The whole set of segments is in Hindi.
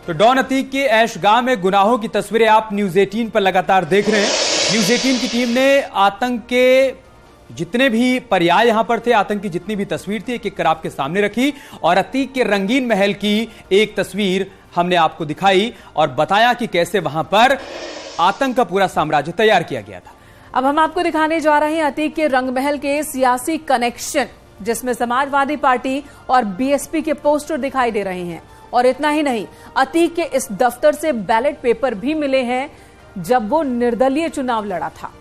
तो डॉन अतीक के ऐशगाह में गुनाहों की तस्वीरें आप न्यूज 18 पर लगातार देख रहे हैं। न्यूज 18 की टीम ने आतंक के जितने भी पर्याय यहां पर थे, आतंक की जितनी भी तस्वीर थी, एक एक कर आपके सामने रखी और अतीक के रंगीन महल की एक तस्वीर हमने आपको दिखाई और बताया कि कैसे वहां पर आतंक का पूरा साम्राज्य तैयार किया गया था। अब हम आपको दिखाने जा रहे हैं अतीक के रंगमहल के सियासी कनेक्शन, जिसमें समाजवादी पार्टी और बीएसपी के पोस्टर दिखाई दे रहे हैं। और इतना ही नहीं, अतीक के इस दफ्तर से बैलेट पेपर भी मिले हैं जब वो निर्दलीय चुनाव लड़ा था।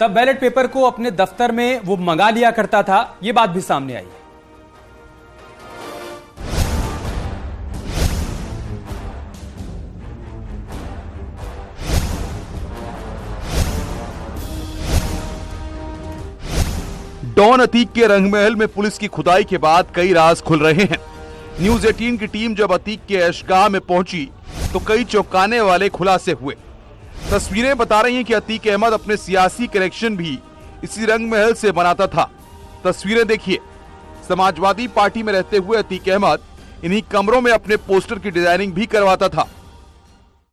तब बैलेट पेपर को अपने दफ्तर में वो मंगा लिया करता था, ये बात भी सामने आई है। डॉन अतीक के रंगमहल में पुलिस की खुदाई के बाद कई राज खुल रहे हैं। न्यूज 18 की टीम जब अतीक के ऐशगाह में पहुंची तो कई चौंकाने वाले खुलासे हुए। तस्वीरें बता रही हैं कि अतीक अहमद अपने सियासी कनेक्शन भी इसी रंगमहल से बनाता था। तस्वीरें देखिए, समाजवादी पार्टी में रहते हुए अतीक अहमद इन्हीं कमरों में अपने पोस्टर की डिजाइनिंग भी करवाता था।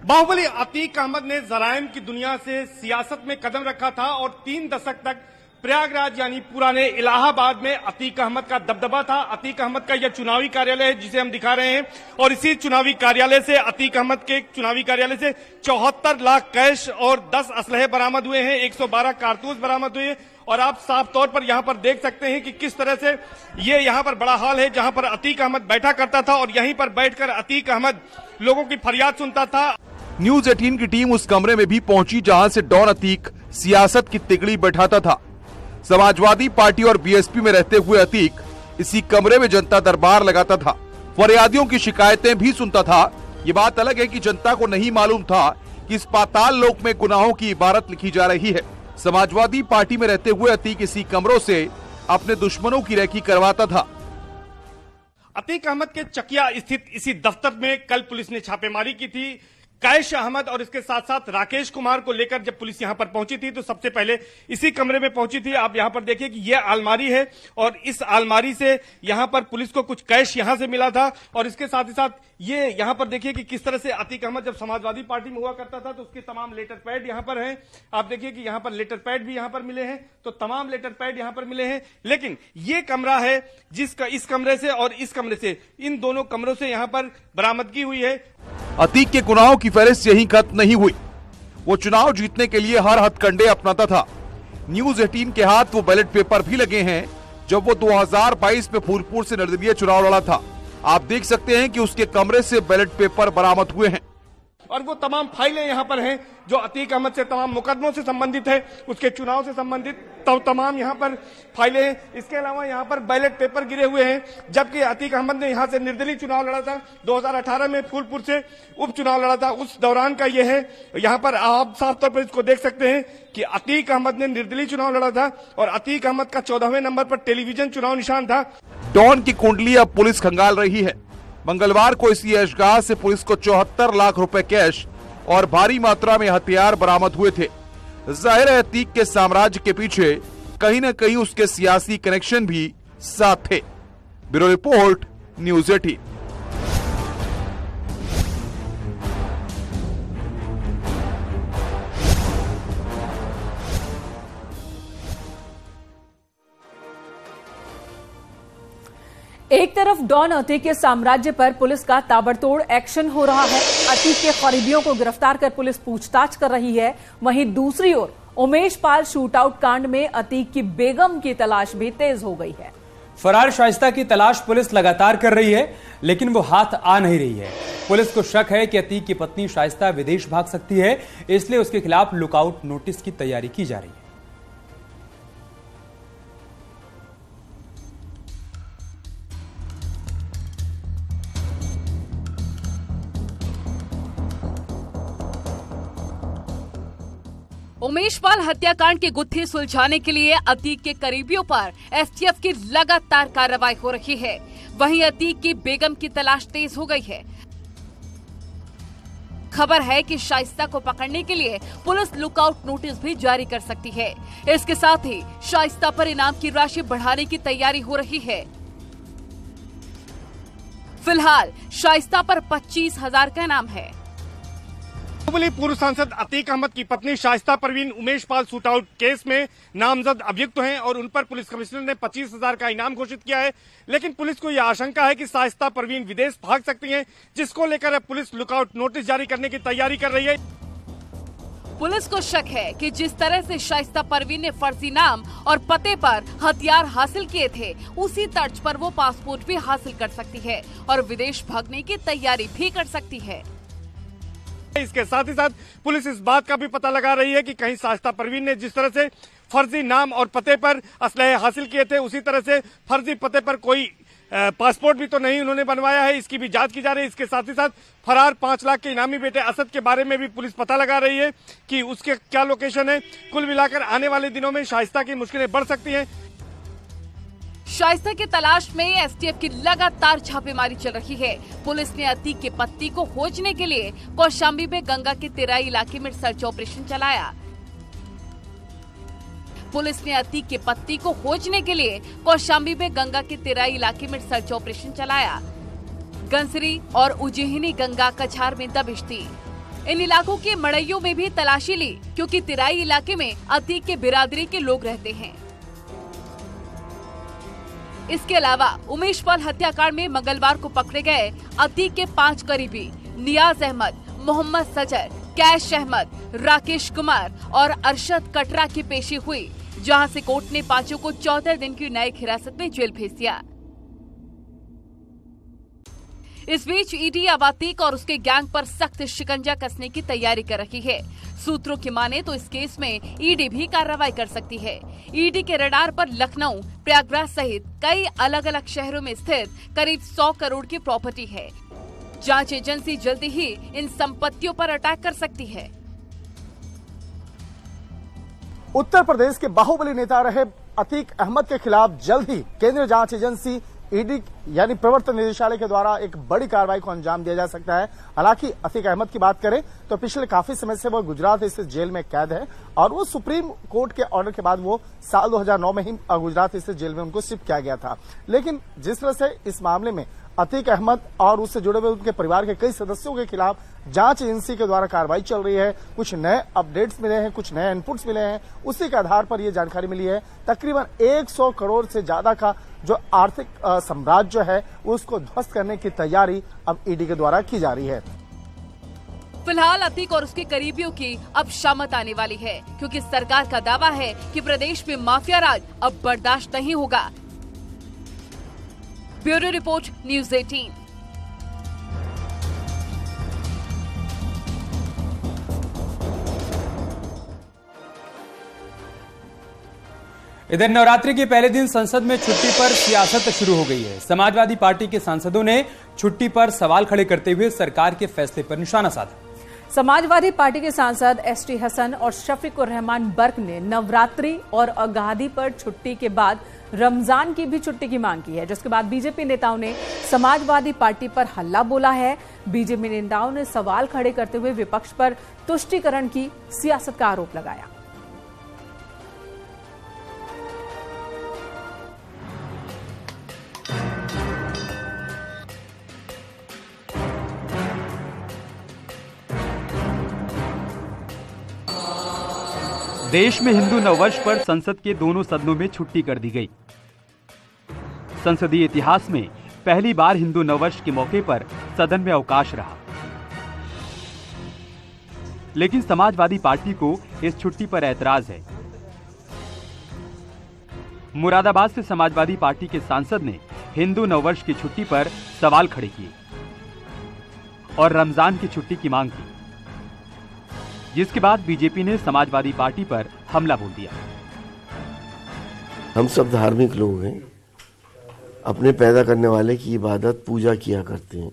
बाहुबली अतीक अहमद ने जराइम की दुनिया से सियासत में कदम रखा था और 3 दशक तक प्रयागराज यानी पुराने इलाहाबाद में अतीक अहमद का दबदबा था। अतीक अहमद का यह चुनावी कार्यालय है जिसे हम दिखा रहे हैं और इसी चुनावी कार्यालय से, अतीक अहमद के चुनावी कार्यालय से 74 लाख कैश और 10 असलहे बरामद हुए हैं, 112 कारतूस बरामद हुए। और आप साफ तौर पर यहां पर देख सकते हैं कि किस तरह से ये यहां पर बड़ा हॉल है जहां पर अतीक अहमद बैठा करता था और यहीं पर बैठकर अतीक अहमद लोगों की फरियाद सुनता था। न्यूज 18 की टीम उस कमरे में भी पहुंची जहां से डॉन अतीक सियासत की तिगड़ी बैठाता था। समाजवादी पार्टी और बीएसपी में रहते हुए अतीक इसी कमरे में जनता दरबार लगाता था, फरियादियों की शिकायतें भी सुनता था। ये बात अलग है कि जनता को नहीं मालूम था कि इस पाताल लोक में गुनाहों की इबारत लिखी जा रही है। समाजवादी पार्टी में रहते हुए अतीक इसी कमरों से अपने दुश्मनों की रेकी करवाता था। अतीक अहमद के चकिया स्थित इसी दफ्तर में कल पुलिस ने छापेमारी की थी। कैश अहमद और इसके साथ साथ राकेश कुमार को लेकर जब पुलिस यहां पर पहुंची थी तो सबसे पहले इसी कमरे में पहुंची थी। आप यहां पर देखिए कि यह अलमारी है और इस अलमारी से यहां पर पुलिस को कुछ कैश यहां से मिला था और इसके साथ ही साथ ये यहां पर देखिए कि किस तरह से अतीक अहमद जब समाजवादी पार्टी में हुआ करता था तो उसके तमाम लेटर पैड यहां पर हैं। आप देखिए कि यहां पर लेटर पैड भी यहां पर मिले हैं, तो तमाम लेटर पैड यहां पर मिले हैं। लेकिन ये कमरा है जिसका इस कमरे से और इस कमरे से, इन दोनों कमरों से यहां पर बरामदगी हुई है। अतीक के गुनाहों की फहरिस्त यहीं खत्म नहीं हुई। वो चुनाव जीतने के लिए हर हथकंडे अपनाता था। न्यूज 18 के हाथ वो बैलेट पेपर भी लगे हैं जब वो 2022 में फूलपुर से निर्दलीय चुनाव लड़ा था। आप देख सकते हैं कि उसके कमरे से बैलेट पेपर बरामद हुए हैं और वो तमाम फाइलें यहां पर हैं जो अतीक अहमद से तमाम मुकदमों से संबंधित है, उसके चुनाव से संबंधित तमाम यहां पर फाइलें हैं। इसके अलावा यहां पर बैलेट पेपर गिरे हुए हैं, जबकि अतीक अहमद ने यहां से निर्दलीय चुनाव लड़ा था। 2018 में फूलपुर से उपचुनाव लड़ा था, उस दौरान का यह है। यहां पर आप साफ तौर पर इसको देख सकते हैं कि अतीक अहमद ने निर्दलीय चुनाव लड़ा था और अतीक अहमद का 14वें नंबर पर टेलीविजन चुनाव निशान था। डॉन की कुंडली अब पुलिस खंगाल रही है। मंगलवार को इसी ऐशगाह से पुलिस को 74 लाख रुपए कैश और भारी मात्रा में हथियार बरामद हुए थे। जाहिर है अतीक के साम्राज्य के पीछे कहीं न कहीं उसके सियासी कनेक्शन भी साथ थे। Bureau report, news 18। एक तरफ डॉन अतीक के साम्राज्य पर पुलिस का ताबड़तोड़ एक्शन हो रहा है, अतीक के करीबियों को गिरफ्तार कर पुलिस पूछताछ कर रही है। वहीं दूसरी ओर उमेश पाल शूटआउट कांड में अतीक की बेगम की तलाश भी तेज हो गई है। फरार शाइस्ता की तलाश पुलिस लगातार कर रही है, लेकिन वो हाथ आ नहीं रही है। पुलिस को शक है कि अतीक की पत्नी शाइस्ता विदेश भाग सकती है, इसलिए उसके खिलाफ लुकआउट नोटिस की तैयारी की जा रही है। उमेश पाल हत्याकांड की गुत्थी सुलझाने के लिए अतीक के करीबियों पर एसटीएफ की लगातार कार्रवाई हो रही है। वहीं अतीक की बेगम की तलाश तेज हो गई है। खबर है कि शाइस्ता को पकड़ने के लिए पुलिस लुकआउट नोटिस भी जारी कर सकती है। इसके साथ ही शाइस्ता पर इनाम की राशि बढ़ाने की तैयारी हो रही है। फिलहाल शाइस्ता पर 25,000 का इनाम है। बाहुबली पूर्व सांसद अतीक अहमद की पत्नी शाइस्ता परवीन उमेश पाल शूटआउट केस में नामजद अभियुक्त हैं और उन पर पुलिस कमिश्नर ने 25,000 का इनाम घोषित किया है। लेकिन पुलिस को यह आशंका है कि शाइस्ता परवीन विदेश भाग सकती हैं, जिसको लेकर अब पुलिस लुकआउट नोटिस जारी करने की तैयारी कर रही है। पुलिस को शक है कि जिस तरह से शाइस्ता परवीन ने फर्जी नाम और पते पर हथियार हासिल किए थे, उसी तर्ज पर वो पासपोर्ट भी हासिल कर सकती है और विदेश भागने की तैयारी भी कर सकती है। इसके साथ ही साथ पुलिस इस बात का भी पता लगा रही है कि कहीं शाइस्ता परवीन ने जिस तरह से फर्जी नाम और पते पर असलहे हासिल किए थे, उसी तरह से फर्जी पते पर कोई पासपोर्ट भी तो नहीं उन्होंने बनवाया है। इसकी भी जांच की जा रही है। इसके साथ ही साथ फरार 5 लाख के इनामी बेटे असद के बारे में भी पुलिस पता लगा रही है कि उसके क्या लोकेशन है। कुल मिलाकर आने वाले दिनों में शाइस्ता की मुश्किलें बढ़ सकती हैं। शाइस्ता की तलाश में एसटीएफ की लगातार छापेमारी चल रही है। पुलिस ने अतीक के पति को खोजने के लिए कौशाम्बी में गंगा के तेराई इलाके में सर्च ऑपरेशन चलाया। पुलिस ने अतीक के पति को खोजने के लिए कौशाम्बी में गंगा के तेराई इलाके में सर्च ऑपरेशन चलाया। गंसरी और उज्जैनी गंगा कछार में दबिश दी। इन इलाकों के मड़ैयों में भी तलाशी ली, क्योंकि तेराई इलाके में अतीक के बिरादरी के लोग रहते हैं। इसके अलावा उमेश पाल हत्याकांड में मंगलवार को पकड़े गए अतीक के 5 करीबी नियाज अहमद, मोहम्मद सजर, कैश अहमद, राकेश कुमार और अरशद कटरा की पेशी हुई, जहां से कोर्ट ने पांचों को 14 दिन की न्यायिक हिरासत में जेल भेज दिया। इस बीच ईडी अब अतीक और उसके गैंग पर सख्त शिकंजा कसने की तैयारी कर रही है। सूत्रों की माने तो इस केस में ईडी भी कार्रवाई कर सकती है। ईडी के रडार पर लखनऊ, प्रयागराज सहित कई अलग अलग शहरों में स्थित करीब 100 करोड़ की प्रॉपर्टी है। जांच एजेंसी जल्दी ही इन संपत्तियों पर अटैक कर सकती है। उत्तर प्रदेश के बाहुबली नेता रहे अतीक अहमद के खिलाफ जल्द ही केंद्रीय जांच एजेंसी ईडी यानी प्रवर्तन निदेशालय के द्वारा एक बड़ी कार्रवाई को अंजाम दिया जा सकता है। हालांकि अतीक अहमद की बात करें तो पिछले काफी समय से वो गुजरात स्थित जेल में कैद है और वो सुप्रीम कोर्ट के ऑर्डर के बाद वो साल 2009 में ही गुजरात स्थित जेल में उनको शिफ्ट किया गया था। लेकिन जिस तरह से इस मामले में अतीक अहमद और उससे जुड़े हुए उनके परिवार के कई सदस्यों के खिलाफ जांच एजेंसी के द्वारा कार्रवाई चल रही है, कुछ नए अपडेट्स मिले हैं, कुछ नए इनपुट्स मिले हैं, उसी के आधार पर यह जानकारी मिली है तकरीबन 100 करोड़ से ज्यादा का जो आर्थिक साम्राज्य है उसको ध्वस्त करने की तैयारी अब ईडी के द्वारा की जा रही है। फिलहाल अतीक और उसके करीबियों की अब शामत आने वाली है, क्योंकि सरकार का दावा है कि प्रदेश में माफिया राज अब बर्दाश्त नहीं होगा। Bureau report, news 18। इधर नवरात्रि के पहले दिन संसद में छुट्टी पर सियासत शुरू हो गई है। समाजवादी पार्टी के सांसदों ने छुट्टी पर सवाल खड़े करते हुए सरकार के फैसले पर निशाना साधा। समाजवादी पार्टी के सांसद एसटी हसन और शफीकुर रहमान बर्क ने नवरात्रि और अगादी पर छुट्टी के बाद रमजान की भी छुट्टी की मांग की है, जिसके बाद बीजेपी नेताओं ने समाजवादी पार्टी पर हल्ला बोला है। बीजेपी नेताओं ने सवाल खड़े करते हुए विपक्ष पर तुष्टीकरण की सियासत का आरोप लगाया। देश में हिंदू नववर्ष पर संसद के दोनों सदनों में छुट्टी कर दी गई। संसदीय इतिहास में पहली बार हिंदू नववर्ष के मौके पर सदन में अवकाश रहा। लेकिन समाजवादी पार्टी को इस छुट्टी पर ऐतराज है। मुरादाबाद से समाजवादी पार्टी के सांसद ने हिंदू नववर्ष की छुट्टी पर सवाल खड़े किए और रमजान की छुट्टी की मांग की, जिसके बाद बीजेपी ने समाजवादी पार्टी पर हमला बोल दिया। हम सब धार्मिक लोग हैं, अपने पैदा करने वाले की इबादत पूजा किया करते हैं।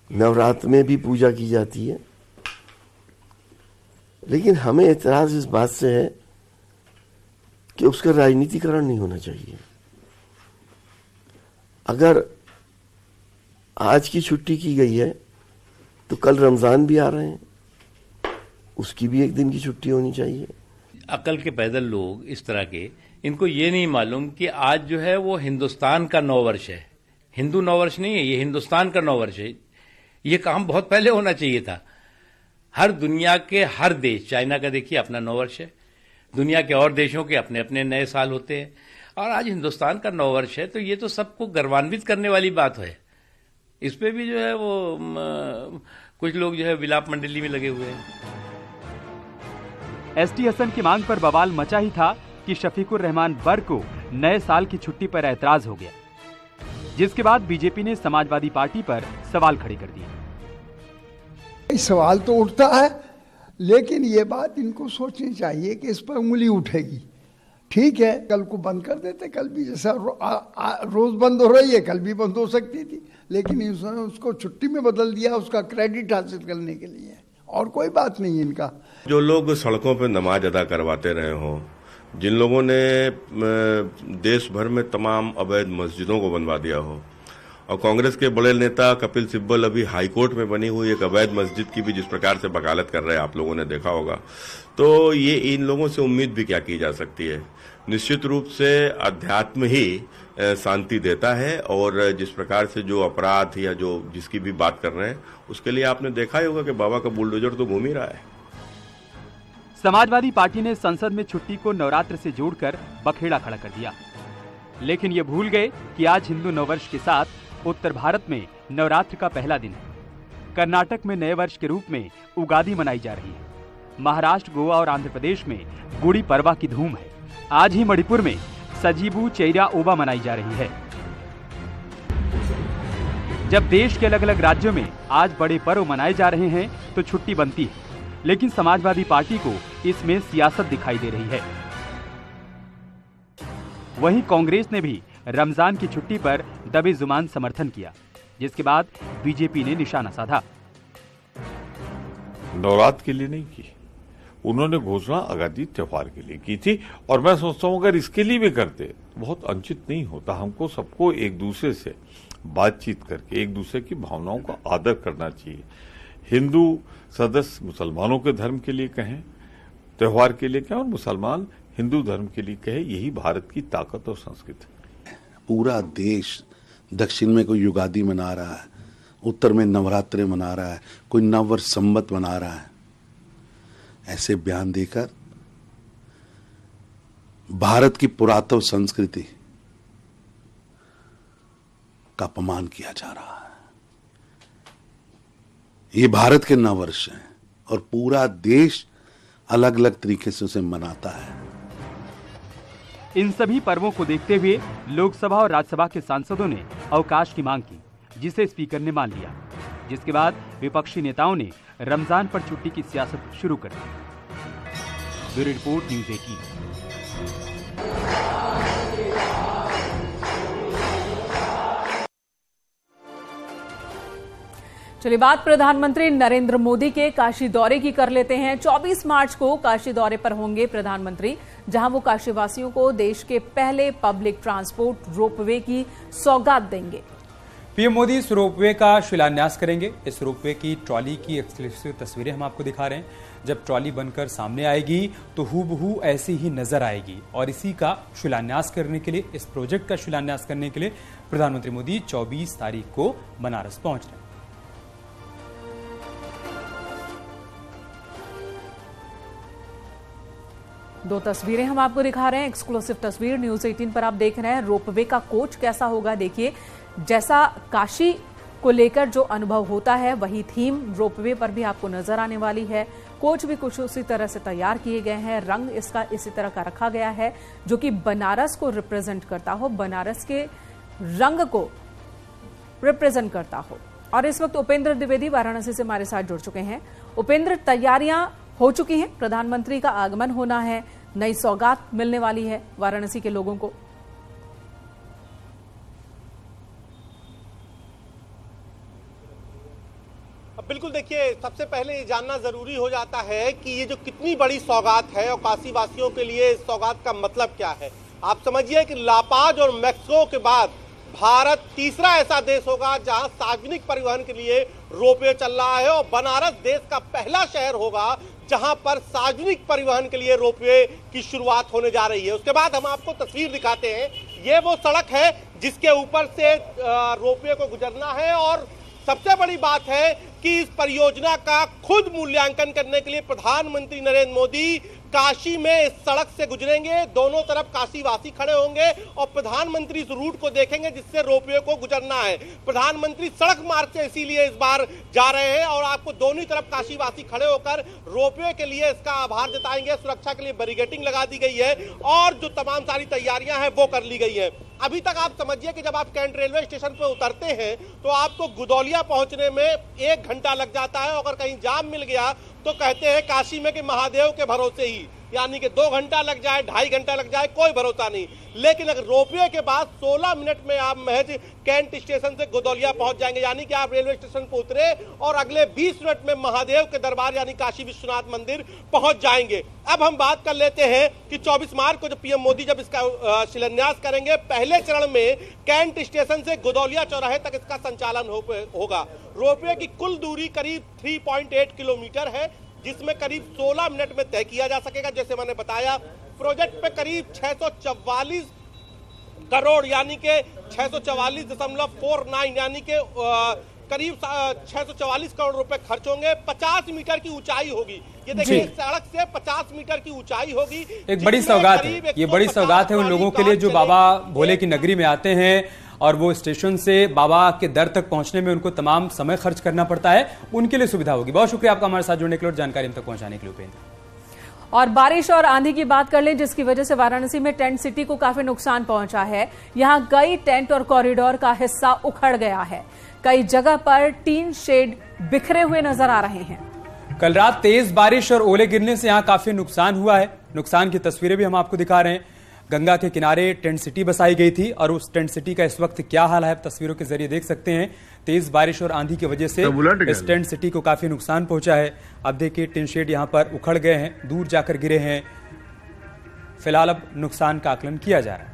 नवरात्र में भी पूजा की जाती है, लेकिन हमें एतराज इस बात से है कि उसका राजनीतिकरण नहीं होना चाहिए। अगर आज की छुट्टी की गई है तो कल रमजान भी आ रहे हैं, उसकी भी एक दिन की छुट्टी होनी चाहिए। अकल के पैदल लोग इस तरह के, इनको ये नहीं मालूम कि आज जो है वो हिंदुस्तान का नववर्ष है, हिंदू नववर्ष नहीं है, ये हिंदुस्तान का नववर्ष है। ये काम बहुत पहले होना चाहिए था। हर दुनिया के हर देश, चाइना का देखिए अपना नववर्ष है, दुनिया के और देशों के अपने अपने नए साल होते हैं, और आज हिंदुस्तान का नववर्ष है, तो ये तो सबको गर्वान्वित करने वाली बात है। इस पे भी जो है वो कुछ लोग जो है विलाप मंडली में लगे हुए हैं। एसटी हसन की मांग पर बवाल मचा ही था कि शफीकुर रहमान बर को नए साल की छुट्टी पर ऐतराज हो गया, जिसके बाद बीजेपी ने समाजवादी पार्टी पर सवाल खड़े कर दिए। सवाल तो उठता है, लेकिन ये बात इनको सोचनी चाहिए कि इस पर उंगली उठेगी। ठीक है, कल को बंद कर देते, कल भी जैसा रोज बंद हो रही है कल भी बंद हो सकती थी, लेकिन इसने उसको छुट्टी में बदल दिया उसका क्रेडिट हासिल करने के लिए, और कोई बात नहीं इनका। जो लोग सड़कों पर नमाज अदा करवाते रहे हों, जिन लोगों ने देश भर में तमाम अवैध मस्जिदों को बनवा दिया हो, और कांग्रेस के बड़े नेता कपिल सिब्बल अभी हाईकोर्ट में बनी हुई एक अवैध मस्जिद की भी जिस प्रकार से वकालत कर रहे हैं, आप लोगों ने देखा होगा, तो ये इन लोगों से उम्मीद भी क्या की जा सकती है। निश्चित रूप से अध्यात्म ही शांति देता है, और जिस प्रकार से जो अपराध या जो जिसकी भी बात कर रहे हैं, उसके लिए आपने देखा ही होगा कि बाबा का बुलडोजर तो घूम ही रहा है। समाजवादी पार्टी ने संसद में छुट्टी को नवरात्र से जोड़कर बखेड़ा खड़ा कर दिया, लेकिन ये भूल गए कि आज हिंदू नववर्ष के साथ उत्तर भारत में नवरात्र का पहला दिन है। कर्नाटक में नए वर्ष के रूप में उगादी मनाई जा रही है। महाराष्ट्र, गोवा और आंध्र प्रदेश में गुड़ी पड़वा की धूम है। आज ही मणिपुर में सजीबू चेरा ओबा मनाई जा रही है। जब देश के अलग अलग राज्यों में आज बड़े पर्व मनाए जा रहे हैं तो छुट्टी बनती है, लेकिन समाजवादी पार्टी को इसमें सियासत दिखाई दे रही है। वहीं कांग्रेस ने भी रमजान की छुट्टी पर दबे जुबान समर्थन किया, जिसके बाद बीजेपी ने निशाना साधा। नवरात्र के लिए नहीं की, उन्होंने घोषणा आजादी त्योहार के लिए की थी, और मैं सोचता हूं अगर इसके लिए भी करते बहुत अनुचित नहीं होता। हमको सबको एक दूसरे से बातचीत करके एक दूसरे की भावनाओं का आदर करना चाहिए। हिंदू सदस्य मुसलमानों के धर्म के लिए कहें, त्योहार के लिए कहें, और मुसलमान हिंदू धर्म के लिए कहे, यही भारत की ताकत और संस्कृति है। पूरा देश दक्षिण में कोई युगादि मना रहा है, उत्तर में नवरात्रे मना रहा है, कोई नववर्ष संवत मना रहा है। ऐसे बयान देकर भारत की पुरातन संस्कृति का अपमान किया जा रहा है। ये भारत के नववर्ष हैं और पूरा देश अलग अलग तरीके से उसे मनाता है। इन सभी पर्वों को देखते हुए लोकसभा और राज्यसभा के सांसदों ने अवकाश की मांग की, जिसे स्पीकर ने मान लिया, जिसके बाद विपक्षी नेताओं ने रमजान पर छुट्टी की सियासत शुरू कर दी। Bureau report, news 18। चलिए बात प्रधानमंत्री नरेंद्र मोदी के काशी दौरे की कर लेते हैं। 24 मार्च को काशी दौरे पर होंगे प्रधानमंत्री, जहां वो काशीवासियों को देश के पहले पब्लिक ट्रांसपोर्ट रोपवे की सौगात देंगे। पीएम मोदी इस रोपवे का शिलान्यास करेंगे। इस रोपवे की ट्रॉली की एक्सक्लूसिव तस्वीरें हम आपको दिखा रहे हैं। जब ट्रॉली बनकर सामने आएगी तो हूबहू ऐसी ही नजर आएगी, और इसी का शिलान्यास करने के लिए, इस प्रोजेक्ट का शिलान्यास करने के लिए प्रधानमंत्री मोदी 24 तारीख को बनारस पहुंच रहे हैं। दो तस्वीरें हम आपको दिखा रहे हैं, एक्सक्लूसिव तस्वीर न्यूज़ 18 पर आप देख रहे हैं। रोपवे का कोच कैसा होगा देखिए, जैसा काशी को लेकर जो अनुभव होता है वही थीम रोपवे पर भी आपको नजर आने वाली है। कोच भी कुछ उसी तरह से तैयार किए गए हैं, रंग इसका इसी तरह का रखा गया है जो कि बनारस को रिप्रेजेंट करता हो, बनारस के रंग को रिप्रेजेंट करता हो। और इस वक्त उपेंद्र द्विवेदी वाराणसी से हमारे साथ जुड़ चुके हैं। उपेंद्र, तैयारियां हो चुकी हैं, प्रधानमंत्री का आगमन होना है, नई सौगात मिलने वाली है वाराणसी के लोगों को। बिल्कुल, देखिए सबसे पहले ये जानना जरूरी हो जाता है कि ये जो कितनी बड़ी सौगात है और काशी वासियों के लिए इस सौगात का मतलब क्या है। आप समझिए कि लापाज और मैक्सिको के बाद भारत तीसरा ऐसा देश होगा जहां सार्वजनिक परिवहन के लिए रोपवे चल रहा है, और बनारस देश का पहला शहर होगा जहां पर सार्वजनिक परिवहन के लिए रोपवे की शुरुआत होने जा रही है। उसके बाद हम आपको तस्वीर दिखाते हैं। ये वो सड़क है जिसके ऊपर से रोपवे को गुजरना है। और सबसे बड़ी बात है कि इस परियोजना का खुद मूल्यांकन करने के लिए प्रधानमंत्री नरेंद्र मोदी काशी में इस सड़क से गुजरेंगे। दोनों तरफ काशीवासी खड़े होंगे और प्रधानमंत्री इस रूट को देखेंगे जिससे रोपवे को गुजरना है। प्रधानमंत्री सड़क मार्ग से इसीलिए इस बार जा रहे हैं और आपको दोनों तरफ काशीवासी खड़े होकर रोपवे के लिए इसका आभार जताएंगे। सुरक्षा के लिए बैरिकेडिंग लगा दी गई है और जो तमाम सारी तैयारियां हैं वो कर ली गई है। अभी तक आप समझिए कि जब आप कैंट रेलवे स्टेशन पर उतरते हैं तो आपको गुदौलिया पहुंचने में 1 घंटा लग जाता है। अगर कहीं जाम मिल गया तो कहते हैं काशी में कि महादेव के भरोसे ही, यानी कि 2 घंटा लग जाए, 2.5 घंटा लग जाए, कोई भरोसा नहीं। लेकिन अगर रोपवे के बाद 16 मिनट में आप महज कैंट स्टेशन से गुदौलिया पहुंच जाएंगे, यानी कि आप रेलवे स्टेशन पर उतरे और अगले 20 मिनट में महादेव के दरबार यानी काशी विश्वनाथ मंदिर पहुंच जाएंगे। अब हम बात कर लेते हैं कि 24 मार्च को जब पीएम मोदी जब इसका शिलान्यास करेंगे, पहले चरण में कैंट स्टेशन से गुदौलिया चौराहे तक इसका संचालन होगा। रोपवे की कुल दूरी करीब 3.8 किलोमीटर है, जिसमें करीब 16 मिनट में तय किया जा सकेगा। जैसे मैंने बताया, प्रोजेक्ट पे करीब 644 करोड़ यानी कि 644.49 यानी कि करीब 644 करोड़ रुपए खर्च होंगे। 50 मीटर की ऊंचाई होगी। ये देखिए, सड़क से 50 मीटर की ऊंचाई होगी। एक बड़ी सौगात है, ये बड़ी सौगात है उन लोगों के लिए जो बाबा भोले की नगरी में आते हैं और वो स्टेशन से बाबा के दर तक पहुंचने में उनको तमाम समय खर्च करना पड़ता है, उनके लिए सुविधा होगी। बहुत शुक्रिया आपका हमारे साथ जुड़ने के लिए और जानकारी हम तक पहुंचाने के लिए उपेंद्र। और बारिश और आंधी की बात कर लें, जिसकी वजह से वाराणसी में टेंट सिटी को काफी नुकसान पहुंचा है। यहां कई टेंट और कॉरिडोर का हिस्सा उखड़ गया है। कई जगह पर टीन शेड बिखरे हुए नजर आ रहे हैं। कल रात तेज बारिश और ओले गिरने से यहां काफी नुकसान हुआ है। नुकसान की तस्वीरें भी हम आपको दिखा रहे हैं। गंगा के किनारे टेंट सिटी बसाई गई थी और उस टेंट सिटी का इस वक्त क्या हाल है तस्वीरों के जरिए देख सकते हैं। तेज बारिश और आंधी की वजह से इस टेंट सिटी को काफी नुकसान पहुंचा है। अब देखिए, टिन शेड यहां पर उखड़ गए हैं, दूर जाकर गिरे हैं। फिलहाल अब नुकसान का आकलन किया जा रहा है।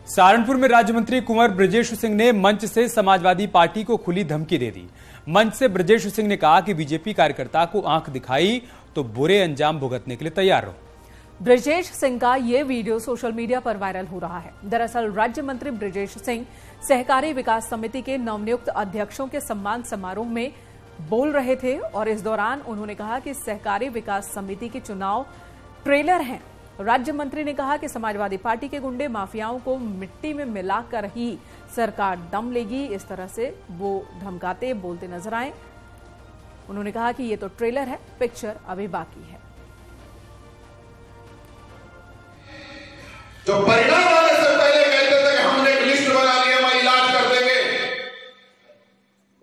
सहारनपुर में राज्य मंत्री कुंवर बृजेश सिंह ने मंच से समाजवादी पार्टी को खुली धमकी दे दी। मंच से बृजेश सिंह ने कहा कि बीजेपी कार्यकर्ता को आंख दिखाई तो बुरे अंजाम भुगतने के लिए तैयार रहो। बृजेश सिंह का ये वीडियो सोशल मीडिया पर वायरल हो रहा है। दरअसल राज्य मंत्री बृजेश सिंह सहकारी विकास समिति के नवनियुक्त अध्यक्षों के सम्मान समारोह में बोल रहे थे और इस दौरान उन्होंने कहा कि सहकारी विकास समिति के चुनाव ट्रेलर हैं। राज्य मंत्री ने कहा कि समाजवादी पार्टी के गुंडे माफियाओं को मिट्टी में मिलाकर ही सरकार दम लेगी। इस तरह से वो धमकाते बोलते नजर आए। उन्होंने कहा कि ये तो ट्रेलर है, पिक्चर अभी बाकी है। जो परिणाम आने से पहले कहते थे कि हमने एक लिस्ट बना ली, हम इलाज कर देंगे,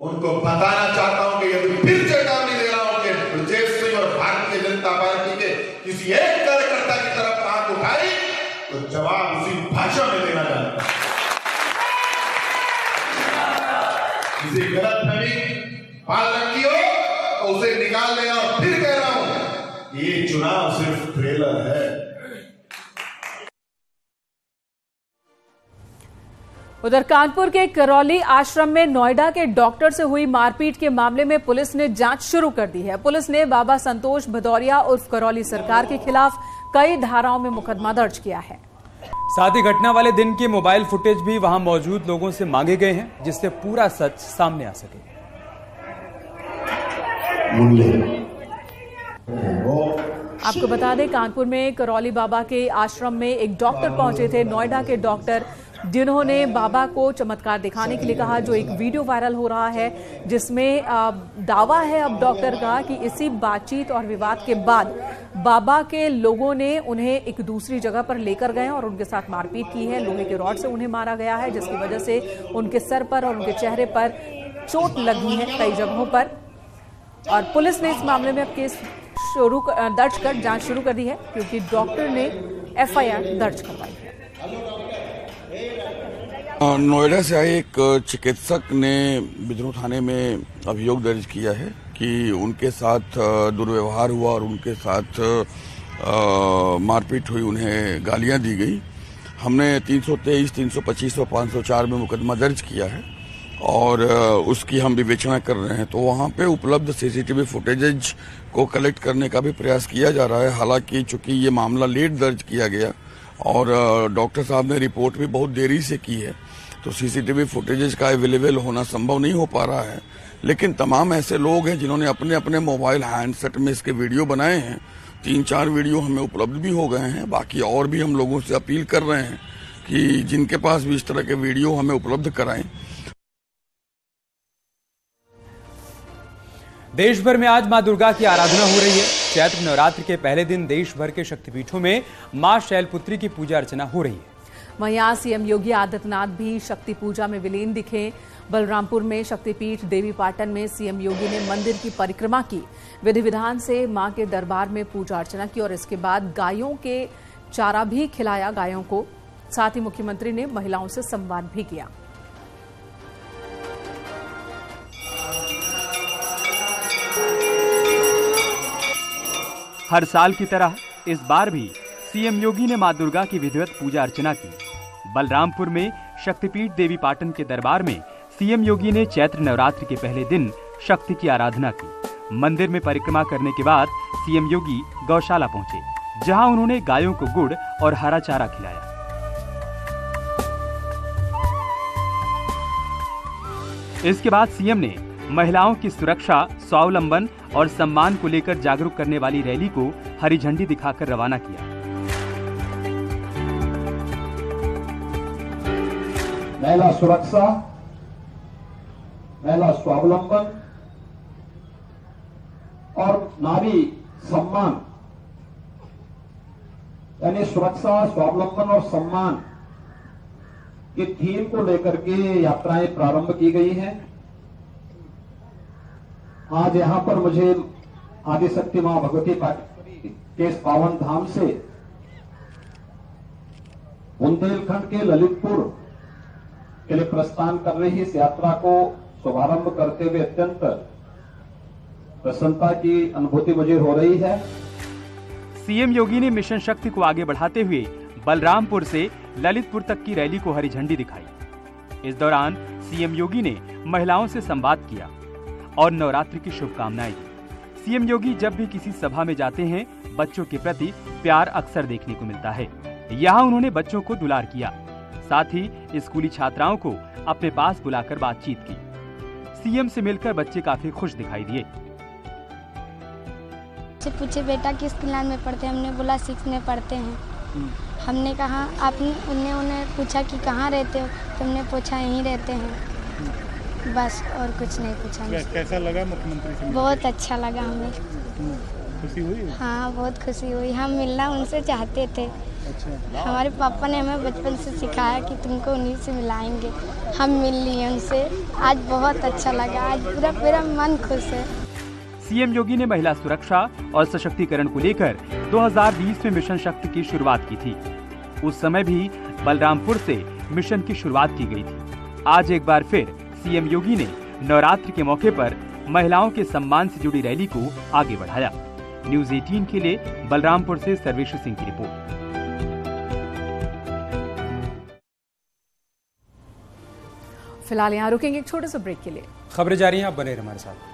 उनको बताना चाहता हूं कि यदि फिर चेतावनी दे रहा हूं कि बृजेश सिंह और भारतीय जनता पार्टी के किसी एक कार्यकर्ता की तरफ आंख उठाई तो जवाब उसी भाषा में देना चाहता है। किसी गलतफहमी पाल रखी हो तो उसे निकाल देना। और फिर कह रहा हूं, ये चुनाव सिर्फ ट्रेलर है। उधर कानपुर के करौली आश्रम में नोएडा के डॉक्टर से हुई मारपीट के मामले में पुलिस ने जांच शुरू कर दी है। पुलिस ने बाबा संतोष भदौरिया उर्फ करौली सरकार के खिलाफ कई धाराओं में मुकदमा दर्ज किया है। साथ ही घटना वाले दिन के मोबाइल फुटेज भी वहां मौजूद लोगों से मांगे गए हैं, जिससे पूरा सच सामने आ सके। आपको बता दें, कानपुर में करौली बाबा के आश्रम में एक डॉक्टर पहुंचे थे। नोएडा के डॉक्टर जिन्होंने बाबा को चमत्कार दिखाने के लिए कहा, जो एक वीडियो वायरल हो रहा है जिसमें दावा है अब डॉक्टर का कि इसी बातचीत और विवाद के बाद बाबा के लोगों ने उन्हें एक दूसरी जगह पर लेकर गए और उनके साथ मारपीट की है। लोहे के रॉड से उन्हें मारा गया है, जिसकी वजह से उनके सर पर और उनके चेहरे पर चोट लगी है कई जगहों पर। और पुलिस ने इस मामले में अब केस दर्ज कर जांच शुरू कर दी है, क्योंकि डॉक्टर ने एफआईआर दर्ज करवाई है। नोएडा से आए एक चिकित्सक ने बिद्रोह थाने में अभियोग दर्ज किया है कि उनके साथ दुर्व्यवहार हुआ और उनके साथ मारपीट हुई, उन्हें गालियां दी गई। हमने 323, 325 और 504 में मुकदमा दर्ज किया है और उसकी हम विवेचना कर रहे हैं। तो वहाँ पे उपलब्ध सीसीटीवी फुटेजेज को कलेक्ट करने का भी प्रयास किया जा रहा है। हालांकि चूंकि ये मामला लेट दर्ज किया गया और डॉक्टर साहब ने रिपोर्ट भी बहुत देरी से की है, तो सीसीटीवी फुटेजेज का अवेलेबल होना संभव नहीं हो पा रहा है। लेकिन तमाम ऐसे लोग हैं जिन्होंने अपने अपने मोबाइल हैंडसेट में इसके वीडियो बनाए हैं। 3-4 वीडियो हमें उपलब्ध भी हो गए हैं। बाकी और भी हम लोगों से अपील कर रहे हैं कि जिनके पास भी इस तरह के वीडियो हमें उपलब्ध कराएं। देश भर में आज मां दुर्गा की आराधना हो रही है। चैत्र नवरात्र के पहले दिन देश भर के शक्तिपीठों में मां शैलपुत्री की पूजा अर्चना हो रही है। वहीं आज सीएम योगी आदित्यनाथ भी शक्ति पूजा में विलीन दिखे। बलरामपुर में शक्तिपीठ देवीपाटन में सीएम योगी ने मंदिर की परिक्रमा की, विधि विधान से मां के दरबार में पूजा अर्चना की और इसके बाद गायों के चारा भी खिलाया गायों को। साथ ही मुख्यमंत्री ने महिलाओं से संवाद भी किया। हर साल की तरह इस बार भी सीएम योगी ने मां दुर्गा की विधिवत पूजा अर्चना की। बलरामपुर में शक्तिपीठ देवीपाटन के दरबार में सीएम योगी ने चैत्र नवरात्र के पहले दिन शक्ति की आराधना की। मंदिर में परिक्रमा करने के बाद सीएम योगी गौशाला पहुंचे, जहां उन्होंने गायों को गुड़ और हरा चारा खिलाया। इसके बाद सीएम ने महिलाओं की सुरक्षा, स्वावलंबन और सम्मान को लेकर जागरूक करने वाली रैली को हरी झंडी दिखाकर रवाना किया। महिला सुरक्षा, महिला स्वावलंबन और नारी सम्मान, यानी सुरक्षा, स्वावलंबन और सम्मान के थीम को लेकर के यात्राएं प्रारंभ की गई हैं। आज यहां पर मुझे आदिशक्ति मां भगवती के इस पावन धाम से बुंदेलखंड के ललितपुर के लिए प्रस्थान कर रही इस यात्रा को शुभारंभ करते हुए अत्यंत प्रसन्नता की अनुभूति मुझे हो रही है। सीएम योगी ने मिशन शक्ति को आगे बढ़ाते हुए बलरामपुर से ललितपुर तक की रैली को हरी झंडी दिखाई। इस दौरान सीएम योगी ने महिलाओं से संवाद किया और नवरात्रि की शुभकामनाएं दी। सीएम योगी जब भी किसी सभा में जाते हैं, बच्चों के प्रति प्यार अक्सर देखने को मिलता है। यहाँ उन्होंने बच्चों को दुलार किया, साथ ही स्कूली छात्राओं को अपने पास बुलाकर बातचीत की। सीएम से मिलकर बच्चे काफी खुश दिखाई दिए। पूछे बेटा किस क्लास में पढ़ते हैं, हमने बोला 6 में पढ़ते हैं। हमने कहा आपने उन्हें पूछा कि कहाँ रहते हो, तुमने पूछा यहीं रहते हैं। बस और कुछ नहीं पूछा। कैसा लगा मुख्यमंत्री से? बहुत अच्छा लगा हमें। खुशी हुई? हाँ बहुत खुशी हुई। हम मिलना उनसे चाहते थे। अच्छा। हमारे पापा ने हमें बचपन से सिखाया कि तुमको उन्हीं से मिलाएंगे। हम मिल लिए उनसे, आज बहुत अच्छा लगा। आज पूरा मेरा मन खुश है। सीएम योगी ने महिला सुरक्षा और सशक्तिकरण को लेकर 2020 में मिशन शक्ति की शुरुआत की थी। उस समय भी बलरामपुर से मिशन की शुरुआत की गई थी। आज एक बार फिर सीएम योगी ने नवरात्र के मौके पर महिलाओं के सम्मान से जुड़ी रैली को आगे बढ़ाया। न्यूज़ 18 के लिए बलरामपुर से सर्वेश सिंह की रिपोर्ट। फिलहाल यहाँ रुकेंगे एक छोटे से ब्रेक के लिए। खबरें जारी हैं, आप बने रहिए हमारे साथ।